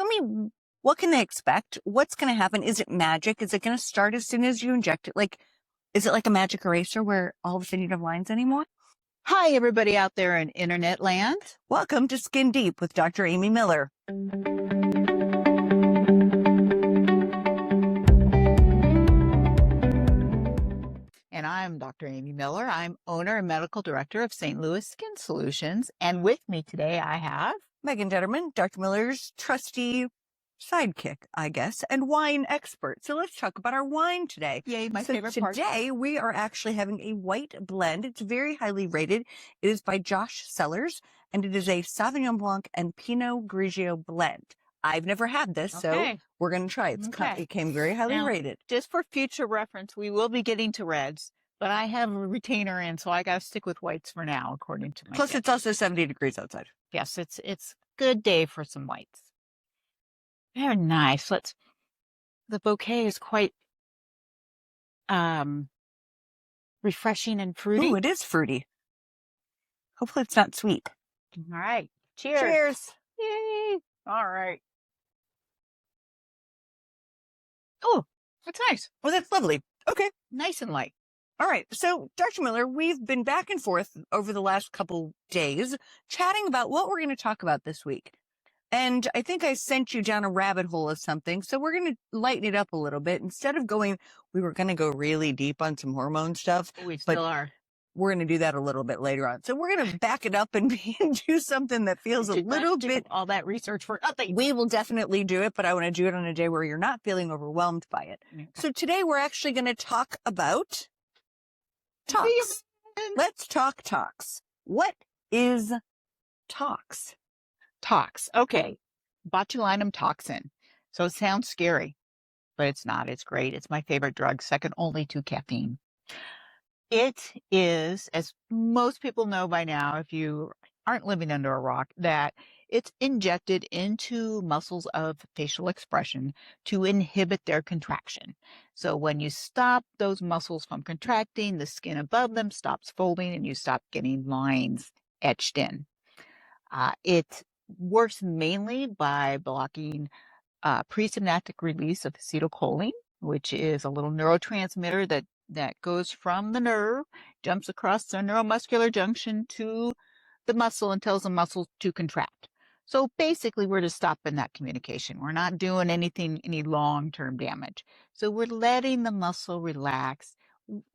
me, what can they expect? What's going to happen? Is it magic? Is it going to start as soon as you inject it? Like, is it like a magic eraser where all of a sudden you don't have lines anymore? Hi, everybody out there in internet land. Welcome to Skin Deep with Dr. Amy Miller. And I'm Dr. Amy Miller. I'm owner and medical director of St. Louis Skin Solutions. And with me today, I have Megan Detterman, Dr. Miller's trusty sidekick, I guess, and wine expert. So let's talk about our wine today. Yay, my favorite part. Today, we are actually having a white blend. It's very highly rated. It is by Josh Sellers, and it is a Sauvignon Blanc and Pinot Grigio blend. I've never had this, so we're going to try it. It came very highly rated. Just for future reference, we will be getting to reds, but I have a retainer in, so I got to stick with whites for now, according to my Plus, it's also 70 degrees outside. Yes, it's a good day for some whites. Very nice. The bouquet is quite refreshing and fruity. Ooh, it is fruity. Hopefully it's not sweet. All right. Cheers. Cheers. Yay. All right. Oh, that's nice. Well, that's lovely. Okay. Nice and light. All right. So, Dr. Miller, we've been back and forth over the last couple days chatting about what we're going to talk about this week. And I think I sent you down a rabbit hole of something. So we're going to lighten it up a little bit. Instead of we were going to go really deep on some hormone stuff. We still are. We're going to do that a little bit later on. So we're going to back it up and do something that feels a little bit. All that research for nothing. We will definitely do it, but I want to do it on a day where you're not feeling overwhelmed by it. Okay. So today we're actually going to talk about tox. Let's talk tox. What is tox? Tox. Okay. Botulinum toxin. So it sounds scary, but it's not. It's great. It's my favorite drug, second only to caffeine. It is, as most people know by now, if you aren't living under a rock, that it's injected into muscles of facial expression to inhibit their contraction. So when you stop those muscles from contracting, the skin above them stops folding and you stop getting lines etched in. It works mainly by blocking presynaptic release of acetylcholine, which is a little neurotransmitter that goes from the nerve, jumps across the neuromuscular junction to the muscle and tells the muscle to contract. So basically, we're just stopping that communication. We're not doing any long-term damage. So we're letting the muscle relax.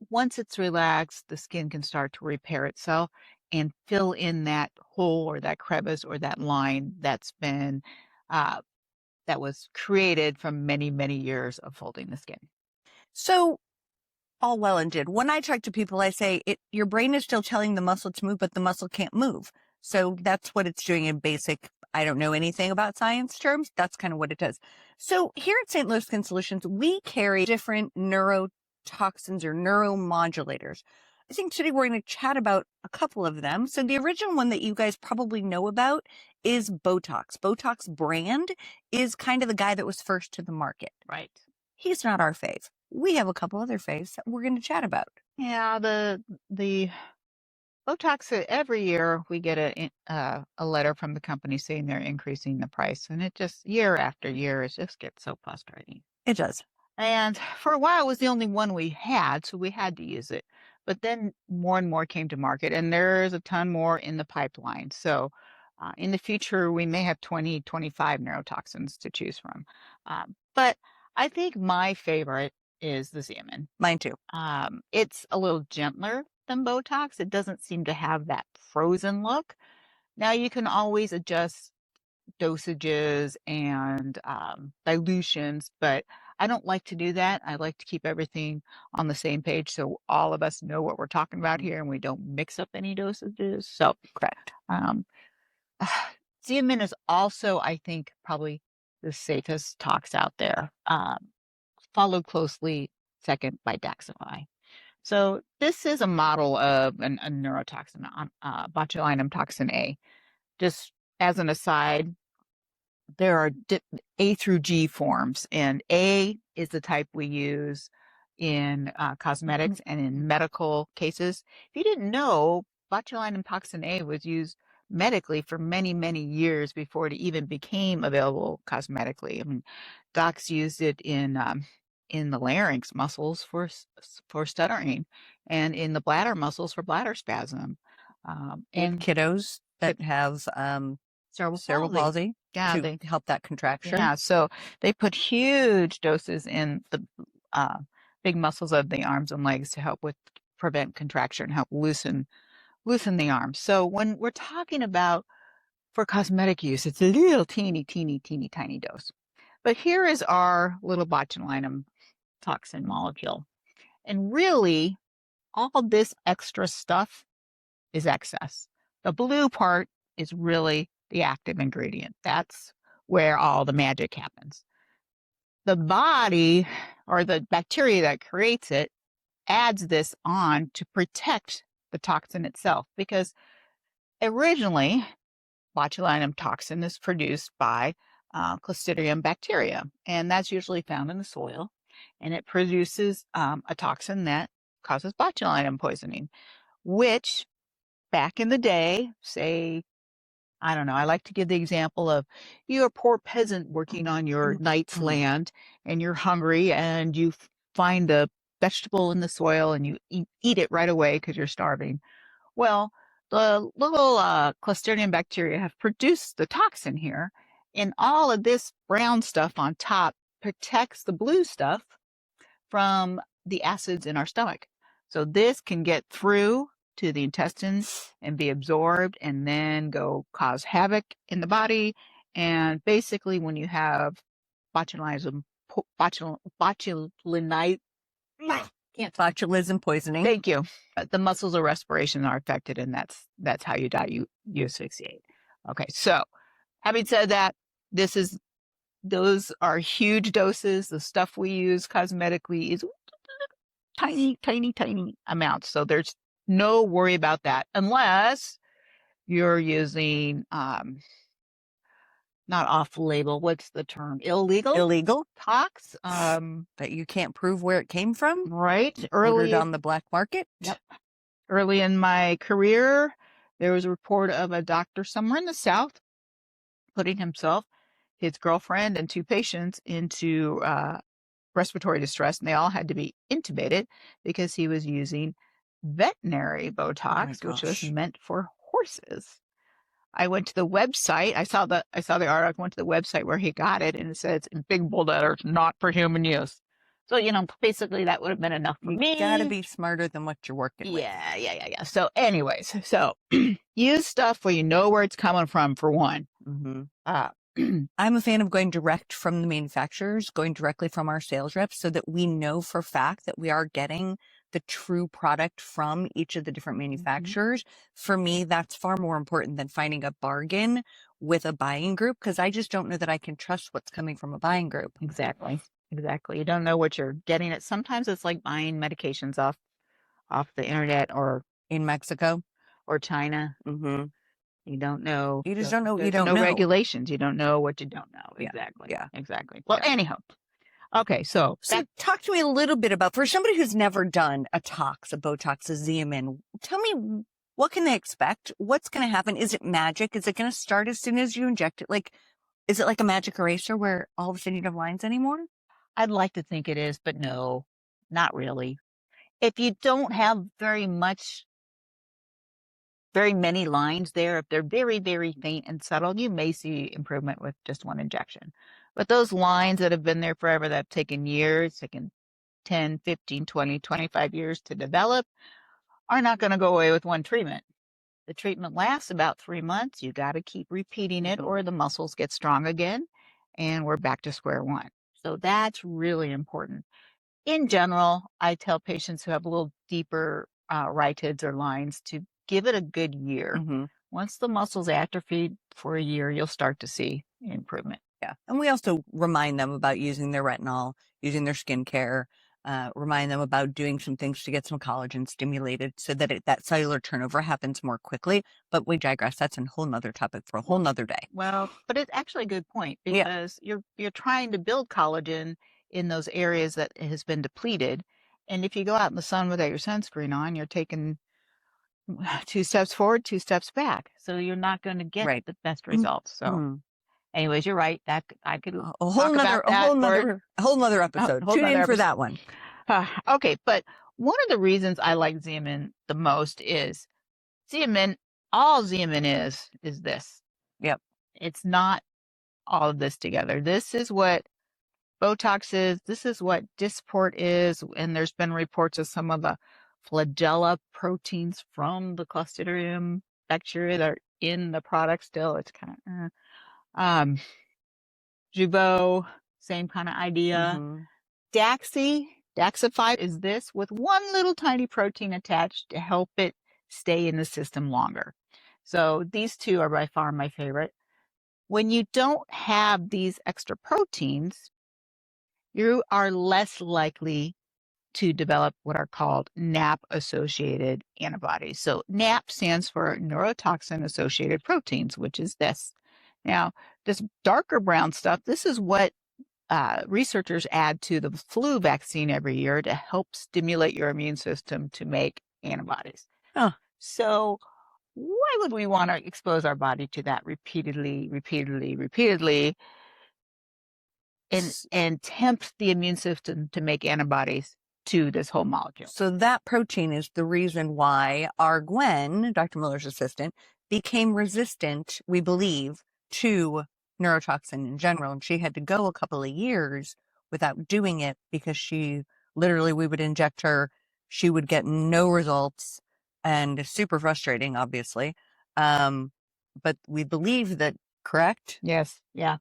Once it's relaxed, the skin can start to repair itself and fill in that hole or that crevice or that line that's been that was created from many, many years of folding the skin. So all well and good. When I talk to people, I say your brain is still telling the muscle to move, but the muscle can't move. So that's what it's doing in basic, I don't know anything about science terms. That's kind of what it does. So here at St. Louis Skin Solutions, we carry different neurotoxins or neuromodulators. I think today we're going to chat about a couple of them. So the original one that you guys probably know about is Botox. Botox brand is kind of the guy that was first to the market. Right. He's not our fave. We have a couple other faves that we're going to chat about. Yeah, the Botox, every year we get a letter from the company saying they're increasing the price. And it just, year after year, it just gets so frustrating. It does. And for a while, it was the only one we had, so we had to use it. But then more and more came to market, and there's a ton more in the pipeline. So in the future, we may have 20, 25 neurotoxins to choose from. But I think my favorite is the Xeomin. Mine too. It's a little gentler than Botox. It doesn't seem to have that frozen look. Now you can always adjust dosages and dilutions, but I don't like to do that. I like to keep everything on the same page so all of us know what we're talking about here and we don't mix up any dosages. So correct. Xeomin is also, I think, probably the safest tox out there, followed closely second by Daxxify. So this is a model of a neurotoxin, botulinum toxin A. Just as an aside, there are A through G forms, and A is the type we use in cosmetics and in medical cases. If you didn't know, botulinum toxin A was used medically for many, many years before it even became available cosmetically. I mean, docs used it in the larynx muscles for stuttering, and in the bladder muscles for bladder spasm. With And kiddos that have cerebral palsy yeah, to help that contraction. yeah, so they put huge doses in the uh, big muscles of the arms and legs to help with prevent contraction, help loosen the arms. So when we're talking about for cosmetic use, it's a little teeny tiny dose. But here is our little botulinum toxin molecule. And really, all this extra stuff is excess. The blue part is really the active ingredient. That's where all the magic happens. The body or the bacteria that creates it adds this on to protect the toxin itself because originally botulinum toxin is produced by Clostridium bacteria, and that's usually found in the soil, and it produces a toxin that causes botulinum poisoning, which back in the day, say, I don't know, I like to give the example of you're a poor peasant working on your knight's land and you're hungry and you find a vegetable in the soil and you eat it right away because you're starving. Well, the little Clostridium bacteria have produced the toxin here, and all of this brown stuff on top protects the blue stuff from the acids in our stomach. So this can get through to the intestines and be absorbed and then go cause havoc in the body. And basically, when you have botulism, botulinite, Botulism poisoning. thank you. The muscles of respiration are affected, and that's how you die. You asphyxiate. Okay, so having said that, those are huge doses. The stuff we use cosmetically is tiny amounts. So there's no worry about that unless you're using not off label. What's the term? Illegal tox. That you can't prove where it came from. Right. Ordered on the black market. Yep. Early in my career, there was a report of a doctor somewhere in the South putting himself, his girlfriend, and two patients into respiratory distress, and they all had to be intubated because he was using veterinary Botox, which was meant for horses. I went to the website. I saw the article. Went to the website where he got it, and it says in big bold letters, "Not for human use." So basically that would have been enough for me. You gotta be smarter than what you're working with. Yeah. So, anyways, use stuff where you know where it's coming from. For one, I'm a fan of going direct from the manufacturers, going directly from our sales reps so that we know for fact that we are getting the true product from each of the different manufacturers. For me, that's far more important than finding a bargain with a buying group because I just don't know that I can trust what's coming from a buying group. Exactly. You don't know what you're getting. Sometimes it's like buying medications off the internet or in Mexico or China. You don't know. You just don't know what you don't know. know. Regulations. You don't know what you don't know. Exactly. Yeah. Exactly. Well, anyhow. Okay, so talk to me a little bit about, for somebody who's never done a Botox, a Xeomin, tell me, what can they expect? What's going to happen? Is it magic? Is it going to start as soon as you inject it? Like, is it like a magic eraser where all of a sudden you don't have lines anymore? I'd like to think it is, but no, not really. If you don't have very many lines there, if they're very, very faint and subtle, you may see improvement with just one injection. But those lines that have been there forever, that have taken years, taken 10, 15, 20, 25 years to develop, are not going to go away with one treatment. The treatment lasts about 3 months. You got to keep repeating it or the muscles get strong again and we're back to square one. So that's really important. In general, I tell patients who have a little deeper rhytids or lines to give it a good year. Once the muscles atrophy for a year, you'll start to see improvement. Yeah. And we also remind them about using their retinol, using their skincare, remind them about doing some things to get some collagen stimulated so that that cellular turnover happens more quickly. But we digress. That's a whole nother topic for a whole nother day. Well, but it's actually a good point because you're trying to build collagen in those areas that has been depleted. And if you go out in the sun without your sunscreen on, you're taking 2 steps forward, 2 steps back. So you're not going to get Right. the best results. So Mhm. anyways, you're right. That I could A whole talk nother, about that for a whole nother a episode. whole Tune nother in for episode. that one. Okay, but one of the reasons I like Xeomin the most is Xeomin, all Xeomin is this. Yep. It's not all of this together. This is what Botox is. This is what Dysport is. And there's been reports of some of the flagella proteins from the Clostridium bacteria that are in the product still. It's kind of, Jeuveau, same kind of idea. Mhm. Daxxify is this with one little tiny protein attached to help it stay in the system longer. So these two are by far my favorite. When you don't have these extra proteins, you are less likely to develop what are called NAP-associated antibodies. So NAP stands for neurotoxin-associated proteins, which is this. Now, this darker brown stuff, this is what researchers add to the flu vaccine every year to help stimulate your immune system to make antibodies. Huh. So why would we want to expose our body to that repeatedly, and tempt the immune system to make antibodies to this whole molecule? So that protein is the reason why our Gwen, Dr. Miller's assistant, became resistant, we believe, to neurotoxin in general. And she had to go a couple of years without doing it because she literally, we would inject her, she would get no results, and super frustrating, obviously. But we believe that, correct? Yes. Yeah.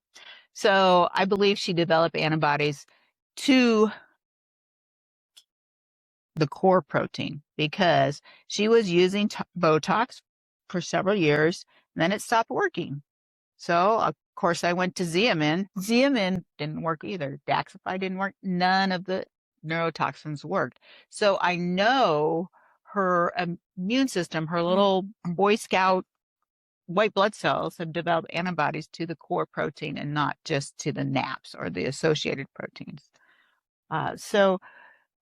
So I believe she developed antibodies to the core protein because she was using Botox for several years, and then it stopped working. So, of course, I went to Xeomin. Xeomin didn't work either. Daxxify didn't work. None of the neurotoxins worked. So I know her immune system, her little Boy Scout white blood cells have developed antibodies to the core protein and not just to the NAPs or the associated proteins. So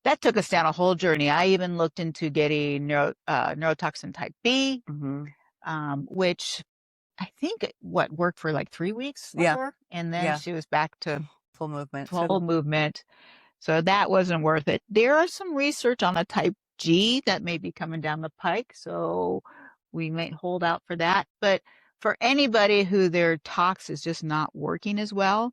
that took us down a whole journey. I even looked into getting neurotoxin type B, which I think worked for like 3 weeks for her, and then she was back to full movement. movement. So that wasn't worth it. There are some research on a type G that may be coming down the pike, so we might hold out for that. But for anybody who their tox is just not working as well,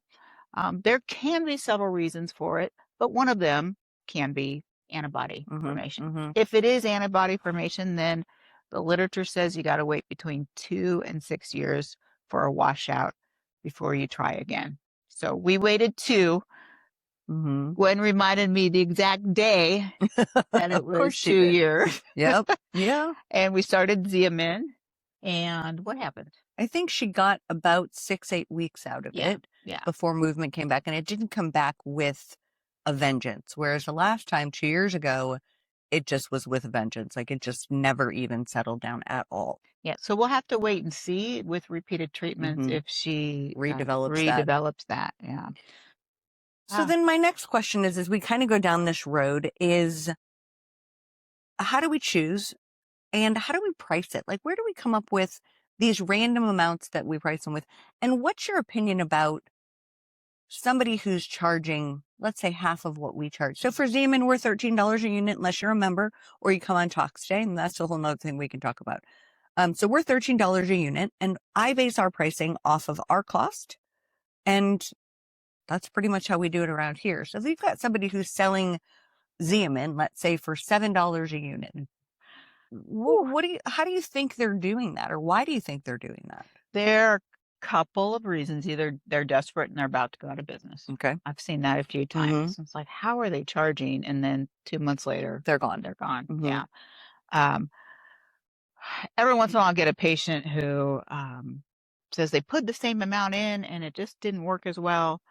there can be several reasons for it, but one of them can be antibody formation. If it is antibody formation, then the literature says you got to wait between 2 and 6 years for a washout before you try again. So we waited 2. Gwen reminded me the exact day that it was 2 years. Yep. Yeah. And we started Xeomin. And what happened? I think she got about 6-8 weeks out of it before movement came back, and it didn't come back with a vengeance. Whereas the last time, 2 years ago, it just was with a vengeance. Like it just never even settled down at all. Yeah. So we'll have to wait and see with repeated treatments if she redevelops that. Yeah. So then my next question is, as we kind of go down this road, is how do we choose and how do we price it? Like, where do we come up with these random amounts that we price them with? And what's your opinion about somebody who's charging, let's say, half of what we charge? So for Xeomin, we're $13 a unit unless you're a member or you come on Talks Day, and that's a whole nother thing we can talk about. So we're $13 a unit, and I base our pricing off of our cost, and that's pretty much how we do it around here. So if you've got somebody who's selling Xeomin, let's say for $7 a unit, how do you think they're doing that, or why do you think they're doing that? There are a couple of reasons. Either they're desperate and they're about to go out of business. Okay. I've seen that a few times. It's like, how are they charging? And then 2 months later, they're gone. Yeah. Every once in a while, I'll get a patient who says they put the same amount in and it just didn't work as well.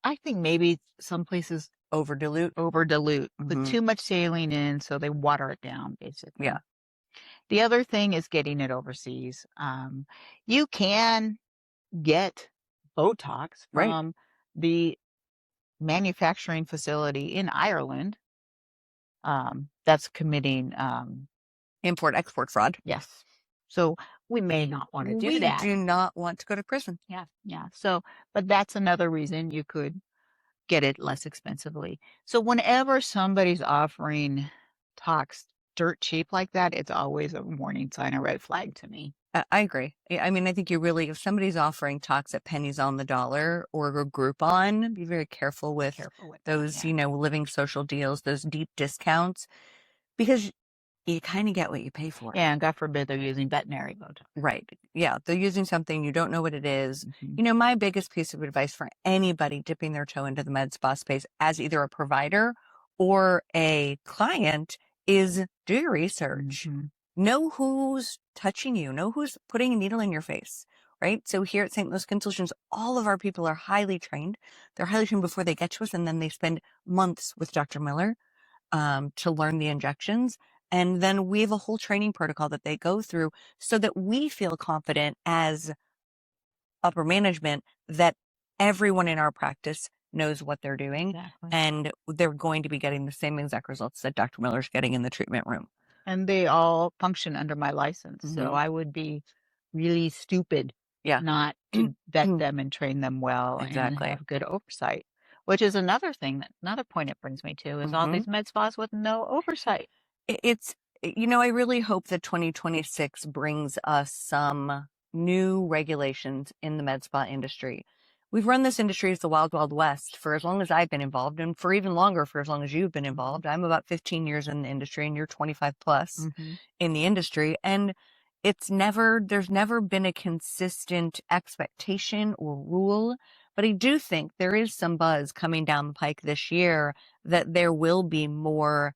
I think maybe some places over dilute, put too much saline in, so they water it down, basically. Yeah. The other thing is getting it overseas. You can get Botox from the manufacturing facility in Ireland that's committing import-export fraud. Yes. So we may not want to do that. We do not want to go to prison. Yeah. Yeah. So, but that's another reason you could get it less expensively. So whenever somebody's offering tox dirt cheap like that, it's always a warning sign, a red flag to me. I agree. I mean, I think if somebody's offering tox at pennies on the dollar or a Groupon, be very careful with those, that, yeah. living social deals, those deep discounts, because you kind of get what you pay for. Yeah, and God forbid they're using veterinary Botox. Right. Yeah, they're using something you don't know what it is. Mhm. My biggest piece of advice for anybody dipping their toe into the med spa space as either a provider or a client is do your research. Mhm. Know who's touching you, know who's putting a needle in your face, right? So here at St. Louis Skin Solutions, all of our people are highly trained. They're highly trained before they get to us, and then they spend months with Dr. Miller to learn the injections. And then we have a whole training protocol that they go through so that we feel confident as upper management that everyone in our practice knows what they're doing. Exactly. And they're going to be getting the same exact results that Dr. Miller's getting in the treatment room. And they all function under my license. Mhm. So I would be really stupid Yeah. not to vet them and train them well and Exactly. have good oversight, which is another point it brings me to is all Mhm. these med spas with no oversight. It's, I really hope that 2026 brings us some new regulations in the med spa industry. We've run this industry as the wild, wild west for as long as I've been involved, and for even longer for as long as you've been involved. I'm about 15 years in the industry, and you're 25 plus in the industry. And there's never been a consistent expectation or rule. But I do think there is some buzz coming down the pike this year that there will be more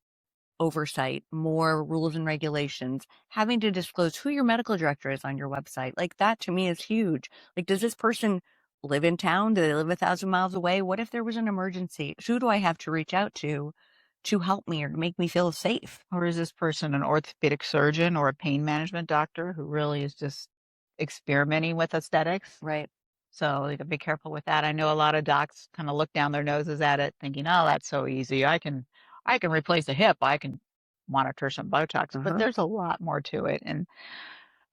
oversight, more rules and regulations, having to disclose who your medical director is on your website. Like that to me is huge. Like, does this person live in town? Do they live 1,000 miles away? What if there was an emergency? Who do I have to reach out to help me or to make me feel safe? Or is this person an orthopedic surgeon or a pain management doctor who really is just experimenting with aesthetics? Right. So you gotta be careful with that. I know a lot of docs kind of look down their noses at it thinking, oh, that's so easy. I can replace a hip. I can monitor some Botox, but there's a lot more to it. And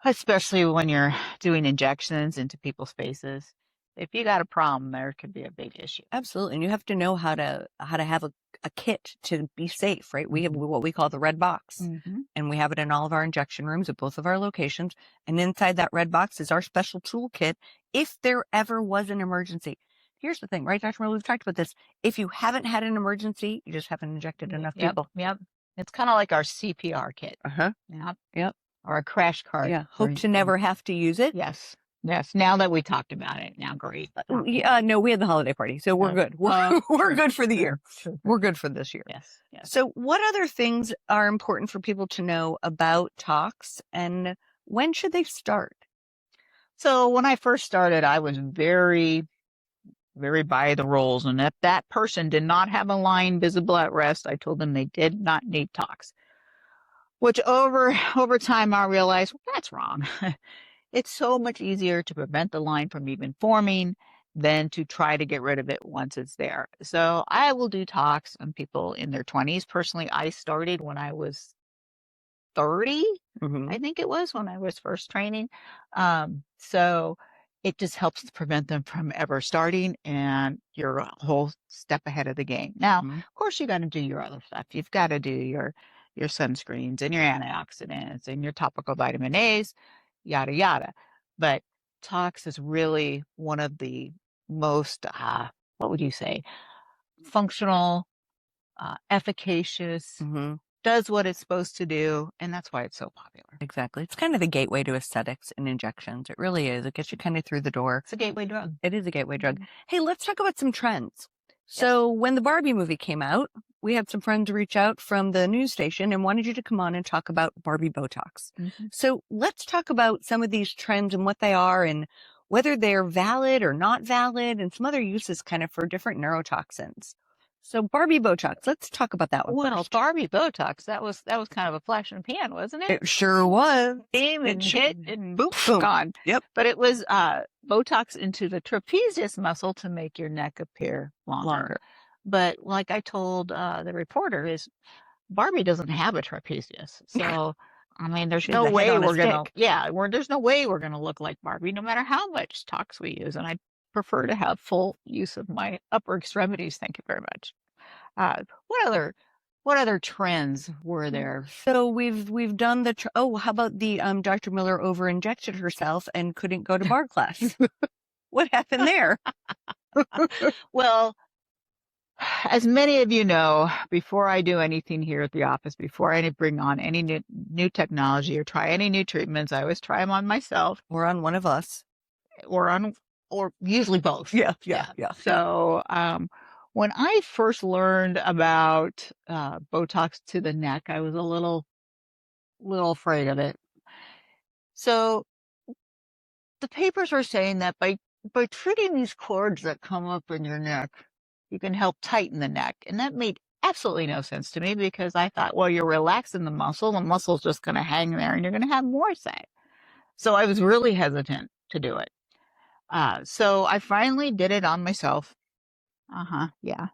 especially when you're doing injections into people's faces, if you got a problem, there could be a big issue. Absolutely. And you have to know how to have a kit to be safe, right? We have what we call the red box. And we have it in all of our injection rooms at both of our locations. And inside that red box is our special toolkit if there ever was an emergency. Here's the thing, right, Dr. Miller? We've talked about this. If you haven't had an emergency, you just haven't injected enough people. Yep. It's kind of like our CPR kit. Yep. Or a crash cart. Yeah. Hope to never have to use it. Yes. Now that we talked about it, now great. No, we had the holiday party, so we're good. We're good for the year. We're good for this year. Yes. So what other things are important for people to know about tox, and when should they start? So when I first started, I was very, very by the rules. And if that person did not have a line visible at rest, I told them they did not need tox. Which over time, I realized that's wrong. It's so much easier to prevent the line from even forming than to try to get rid of it once it's there. So I will do tox on people in their 20s. Personally, I started when I was 30, I think it was when I was first training. So it just helps to prevent them from ever starting, and you're a whole step ahead of the game. Now, of course, you got to do your other stuff. You've got to do your sunscreens and your antioxidants and your topical vitamin A's, yada yada. But tox is really one of the most, what would you say, functional, efficacious, does what it's supposed to do, and that's why it's so popular. Exactly. It's kind of the gateway to aesthetics and injections. It really is. It gets you kind of through the door. It's a gateway drug. It is a gateway drug. Hey, let's talk about some trends. So when the Barbie movie came out, we had some friends reach out from the news station and wanted you to come on and talk about Barbie Botox. So let's talk about some of these trends and what they are and whether they're valid or not valid and some other uses kind of for different neurotoxins. So Barbie Botox, let's talk about that one. Well, first. Barbie Botox, that was kind of a flash in the pan, wasn't it? It sure was. Beam and hit and boom, Boom. gone. Yep. But it was Botox into the trapezius muscle to make your neck appear longer. But like I told the reporter, is Barbie doesn't have a trapezius, so I mean, there's She's no the head way on a we're gonna, stick. there's no way we're gonna look like Barbie, no matter how much tox we use. And I prefer to have full use of my upper extremities. Thank you very much. Uh, what other, what other trends were there? So we've done the how about the Dr. Miller over injected herself and couldn't go to bar class? What happened there? Well, as many of you know, before I do anything here at the office, before I bring on any new technology or try any new treatments, I always try them on myself Or on one of us. or usually both. Yeah. So, when I first learned about Botox to the neck, I was a little afraid of it. So the papers are saying that by treating these cords that come up in your neck, you can help tighten the neck. And that made absolutely no sense to me because I thought, well, you're relaxing the muscle's just going to hang there and you're going to have more sag. So I was really hesitant to do it. So I finally did it on myself. Yeah.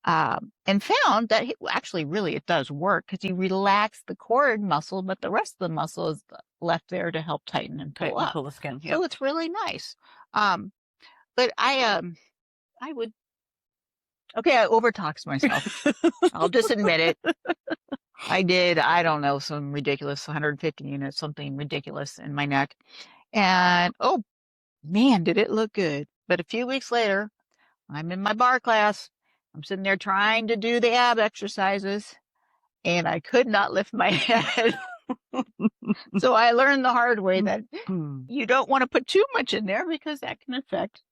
And found that actually really it does work because you relax the cord muscle, but the rest of the muscle is left there to help tighten and pull up. Pull the skin. So it's really nice. But I would, okay, I overtoxed myself. I'll just admit it. I did, I don't know, some ridiculous 150 units, something ridiculous in my neck. And oh man, did it look good. But a few weeks later, I'm in my bar class. I'm sitting there trying to do the ab exercises and I could not lift my head. So I learned the hard way that you don't want to put too much in there because that can affect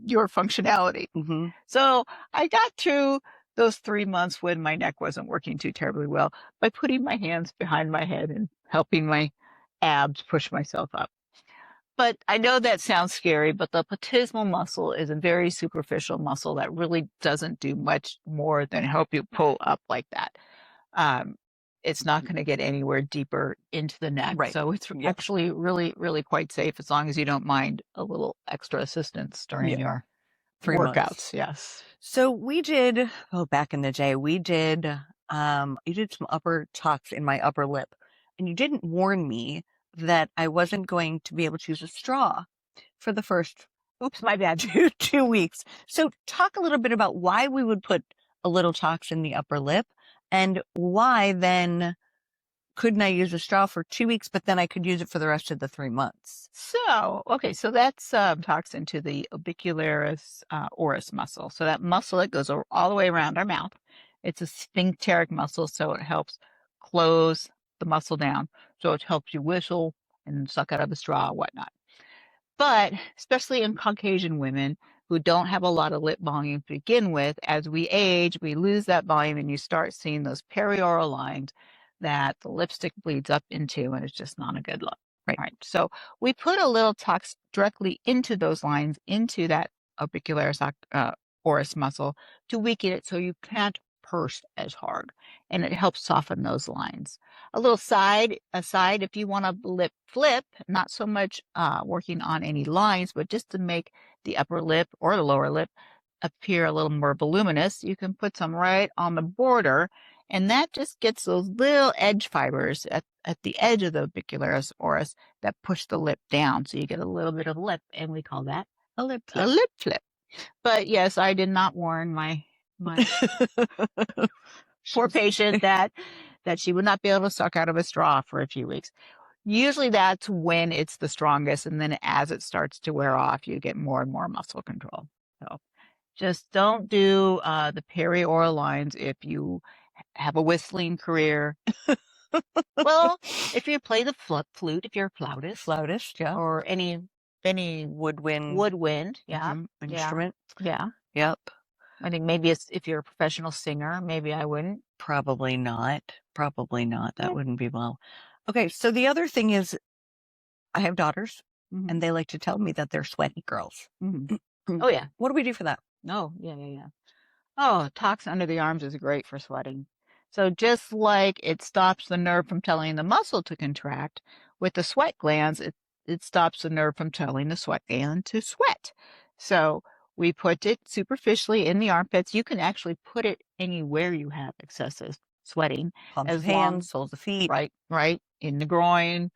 your functionality. So I got through those 3 months when my neck wasn't working too terribly well by putting my hands behind my head and helping my abs push myself up. But I know that sounds scary, but the platysmal muscle is a very superficial muscle that really doesn't do much more than help you pull up like that. It's not going to get anywhere deeper into the neck. Right. So it's actually really, really quite safe as long as you don't mind a little extra assistance during your 3 workouts. months. Yes. So we did, back in the day, you did some upper tox in my upper lip, and you didn't warn me that I wasn't going to be able to use a straw for the first, oops, my bad, 2 weeks. So talk a little bit about why we would put a little tox in the upper lip and why then couldn't I use a straw for 2 weeks, but then I could use it for the rest of the 3 months? So, okay, so that's toxin to the orbicularis oris muscle. So that muscle that goes all the way around our mouth. It's a sphincteric muscle, so it helps close the muscle down. So it helps you whistle and suck out of a straw, whatnot. But especially in Caucasian women who don't have a lot of lip volume to begin with, as we age, we lose that volume and you start seeing those perioral lines that the lipstick bleeds up into, and it's just not a good look. Right. So we put a little tox directly into those lines, into that orbicularis oris muscle to weaken it so you can't purse as hard, and it helps soften those lines. A little aside, if you want a lip flip, not so much working on any lines, but just to make the upper lip or the lower lip appear a little more voluminous, you can put some right on the border, and that just gets those little edge fibers at the edge of the orbicularis oris that push the lip down. So you get a little bit of lip, and we call that a lip flip. A lip flip. But yes, I did not warn my poor patient that she would not be able to suck out of a straw for a few weeks. Usually that's when it's the strongest, and then as it starts to wear off, you get more and more muscle control. So just don't do the perioral lines if you have a whistling career. Well, if you play the flute, if you're a flautist, yeah, or any woodwind, yeah, instrument, yeah, yep. I think maybe if you're a professional singer, maybe I wouldn't. Probably not. That wouldn't be well. Okay, so the other thing is, I have daughters, and they like to tell me that they're sweaty girls. Oh yeah. What do we do for that? Oh yeah. Oh, toxin under the arms is great for sweating. So just like it stops the nerve from telling the muscle to contract, with the sweat glands, it stops the nerve from telling the sweat gland to sweat. So we put it superficially in the armpits. You can actually put it anywhere you have excessive sweating Palms of as long, hands, soles of feet. right, in the groin,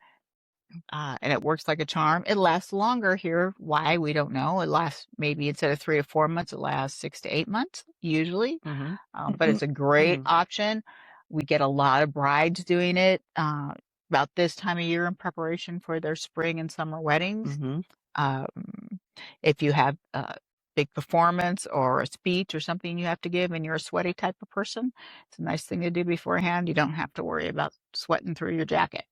and it works like a charm. It lasts longer here. Why? We don't know. It lasts maybe instead of 3 or 4 months, it lasts 6 to 8 months usually. Mm-hmm. But it's a great option. We get a lot of brides doing it about this time of year in preparation for their spring and summer weddings. Mm-hmm. If you have a big performance or a speech or something you have to give and you're a sweaty type of person, it's a nice thing to do beforehand. You don't have to worry about sweating through your jacket.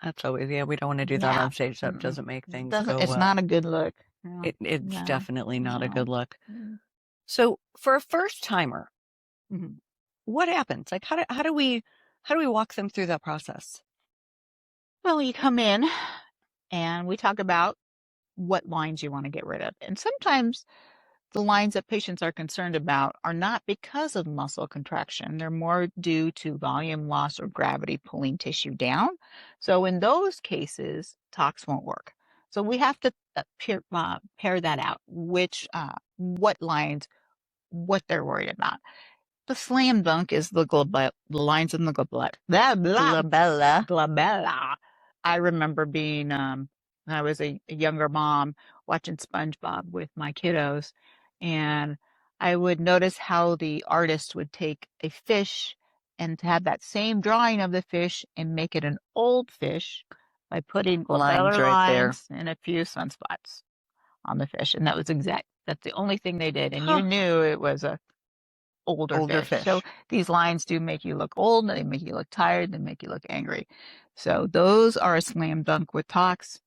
That's always, yeah, we don't want to do that Yeah. on stage. That doesn't make things Doesn't go It's well. not a good look. No. It's No. definitely not a No. good look. Mm. So for a first timer, Mhm. what happens? Like how do we walk them through that process? Well, you come in and we talk about what lines you want to get rid of. And sometimes the lines that patients are concerned about are not because of muscle contraction. They're more due to volume loss or gravity pulling tissue down. So in those cases, tox won't work. So we have to pair that out, what lines, what they're worried about. The slam dunk is the lines in the Glabella. glabella. I remember being, when I was a younger mom, watching SpongeBob with my kiddos, and I would notice how the artist would take a fish and to have that same drawing of the fish and make it an old fish by putting Lines glabellar right there. lines and a few sunspots on the fish. And that's the only thing they did. And you Huh. knew it was a older fish. So these lines do make you look old, they make you look tired, they make you look angry. So those are a slam dunk with tox.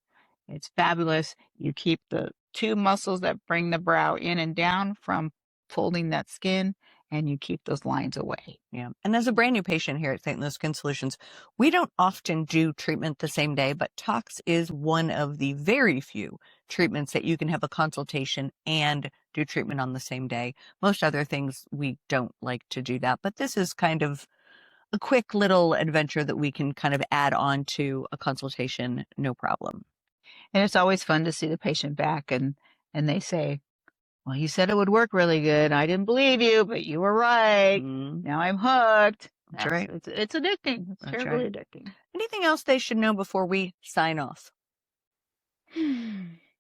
It's fabulous. You keep the two muscles that bring the brow in and down from folding that skin, and you keep those lines away. Yeah. And as a brand new patient here at St. Louis Skin Solutions, we don't often do treatment the same day, but tox is one of the very few treatments that you can have a consultation and do treatment on the same day. Most other things, we don't like to do that, but this is kind of a quick little adventure that we can kind of add on to a consultation, no problem. And it's always fun to see the patient back and they say, well, you said it would work really good. I didn't believe you, but you were right. Now I'm hooked. That's right. It's addicting. It's terribly addicting. Anything else they should know before we sign off?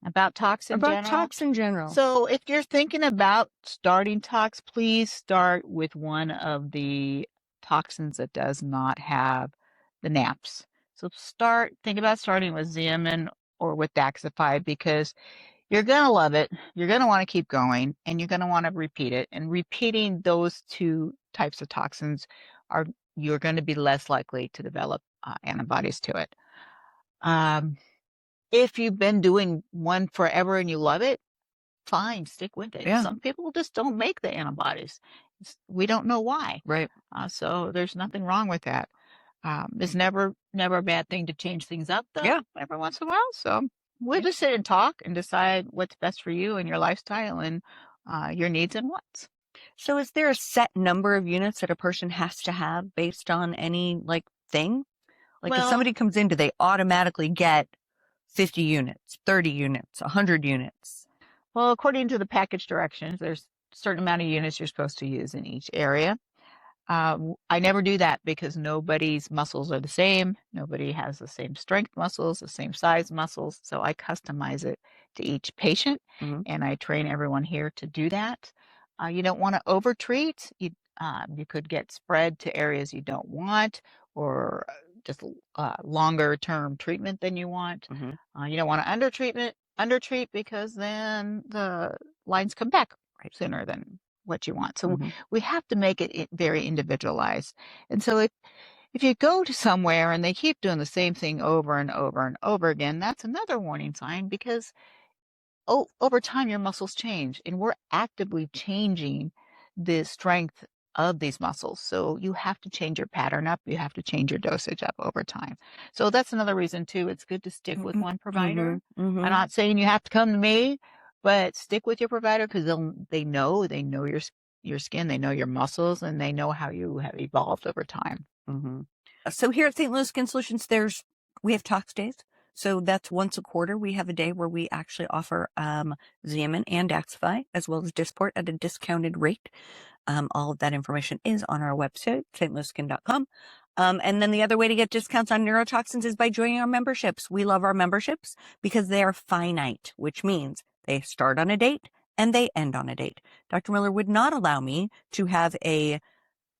About tox in general? About tox in general. So if you're thinking about starting tox, please start with one of the toxins that does not have the naps. So think about starting with Xeomin or with Daxxify because you're going to love it. You're going to want to keep going and you're going to want to repeat it. And repeating those two types of toxins you're going to be less likely to develop antibodies to it. If you've been doing one forever and you love it, fine, stick with it. Yeah. Some people just don't make the antibodies. We don't know why. Right. So there's nothing wrong with that. It's never a bad thing to change things up though. Yeah. Every once in a while. So we'll just sit and talk and decide what's best for you and your lifestyle and your needs and wants. So is there a set number of units that a person has to have based on any thing? If somebody comes in, do they automatically get 50 units, 30 units, 100 units? Well, according to the package directions, there's a certain amount of units you're supposed to use in each area. I never do that because nobody's muscles are the same. Nobody has the same strength muscles, the same size muscles. So I customize it to each patient and I train everyone here to do that. You don't want to overtreat. You could get spread to areas you don't want or just longer term treatment than you want. You don't want to undertreat because then the lines come back sooner than what you want. So we have to make it very individualized. And so if you go to somewhere and they keep doing the same thing over and over and over again, that's another warning sign because over time your muscles change and we're actively changing the strength of these muscles. So you have to change your pattern up. You have to change your dosage up over time. So that's another reason too. It's good to stick with one provider. I'm not saying you have to come to me, but stick with your provider because they know your skin, they know your muscles, and they know how you have evolved over time. So here at St. Louis Skin Solutions, we have tox days. So that's once a quarter. We have a day where we actually offer Xeomin and Daxify, as well as Dysport at a discounted rate. All of that information is on our website, stlouisSkin.com. And then the other way to get discounts on neurotoxins is by joining our memberships. We love our memberships because they are finite, which means they start on a date and they end on a date. Dr. Miller would not allow me to have a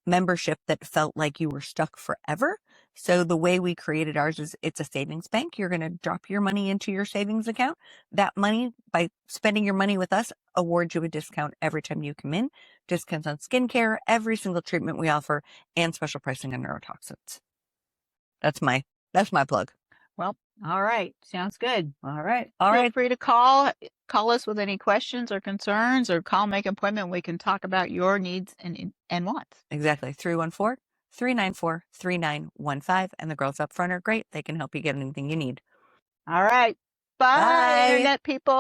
membership that felt like you were stuck forever. So the way we created ours is it's a savings bank. You're going to drop your money into your savings account. That money, by spending your money with us, awards you a discount every time you come in. Discounts on skincare, every single treatment we offer, and special pricing on neurotoxins. That's my plug. Well, all right. Sounds good. All right. Feel free to call us with any questions or concerns, or make an appointment. We can talk about your needs and wants. Exactly. 314-394-3915. And the girls up front are great. They can help you get anything you need. All right. Bye, Internet people.